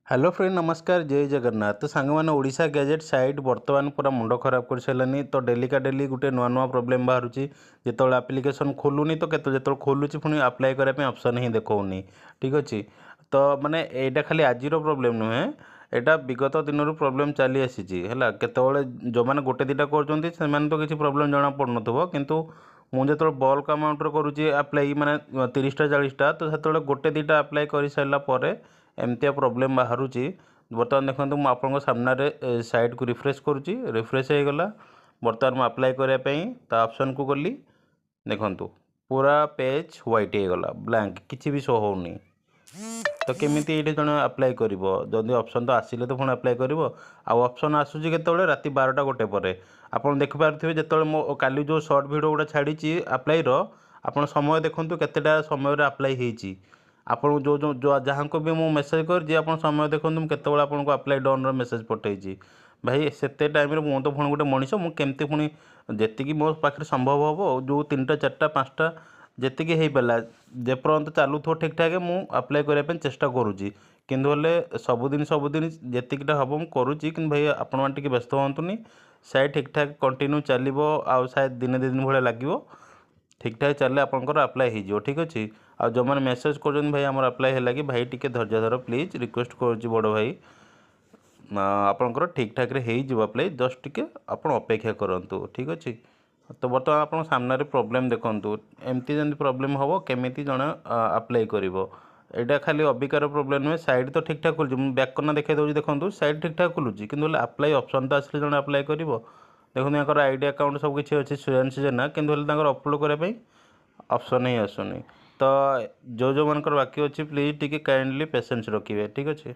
Hello friend नमस्कार जय जगन्नाथ। तो सांग मैंने ओडिशा गैजेट साइट बर्तमान पूरा मुंड खराब कर सारे। तो डेली का डेली गोटे नुआ नुआ प्रोब्लेम बाहर जो आप्लिकेसन खोलुनी तो जो खोलुची पुणी अप्लाई करने ऑप्शन ही देखनी। ठीक अच्छे तो माने यहाँ खाली आज प्रोब्लेम नुहे यहाँ विगत दिन प्रोब्लेम चली आसी है केतवे जो मैंने गोटे दुटा कर तो किसी प्रोब्लेम जना पड़न किंतु मुझे जो बल्क अमाउंट करुँचे अप्लाई माने 30टा 40टा तो से गोटे दुटा अप्लाई कर सारापर एमतिया प्रोब्लेम बाहर बर्तमान देखो मुझे आपको सामने साइट को रिफ्रेश करुँची रिफ्रेश हो गला। बर्तमान मुझे अप्लाई करने ऑप्शन को गली देखूँ पूरा पेज व्हाइट हो गला ब्लैंक किसी भी शो होनी। तो केमी ये जन अप्लाई कर जदि ऑप्शन तो आसिले तो पुणी अप्लाई कर ऑप्शन आसूसी के राति 12टा गोटे पर आप देखिपे जो मो काली जो सर्ट भिडियो गुड़ा छाड़ी अप्लाई आप समय देखूँ केतेटा समय अप्लाई होती आपन जो जो जो जहाँ को भी मुझे मेसेज कर आप समय देखो मुझे आपको अप्लाई डन मेसेज पठेगी भाई से टाइम मुझे तो पुणी गोटे मनीष मुझे पुणी जी मो पाखे संभव हम जो 3टा 4टा 5टा जी हो पाला जेपर्यंत चलू थो ठीक ठाक मुझे अप्लाई करने चेष्टा करुँची कि सबुदिन जीटा हम मुझे करुँची कि भाई आपण मैंने व्यस्त हूँ साइट ठीक ठाक कंटिन्यू चलो आ शायद दिने 2 दिन भाई लगे ठीक ठाक चले आपंकर अप्लाई हो ठीक अच्छे। आ जो मैंने मेसेज कर भाई आम अप्लाई है कि भाई टी धैर्य धर प्लीज रिक्वेस्ट करुँच बड़ भाई आपंकर ठीक ठाक हो अप्लाई जस्ट टी आप अपेक्षा करूँ ठीक अच्छे। तो बर्तमान आप सामने प्रोब्लेम देखूँ एमती जमी प्रोब्लेम हम केमी जन अप्लाई कर यहाँ खाली अबिकार प्रोब्लेम नुहे साइट तो ठीक ठाक खुलूँ मुझे बैक करना देखा दूसरी देखो साइट ठीक ठाक खुलूँ कि अप्लाई ऑप्शन तो आसले जन अप्लाई कर देखो यहाँ आईडी अकाउंट सब किसी अच्छे सुयांशी जेना कि अपलोड करने ऑप्शन ही आसुनी। तो जो जो मनकर बाकी अच्छी प्लीज टी काइंडली पेशेंस रखिए ठीक अच्छे।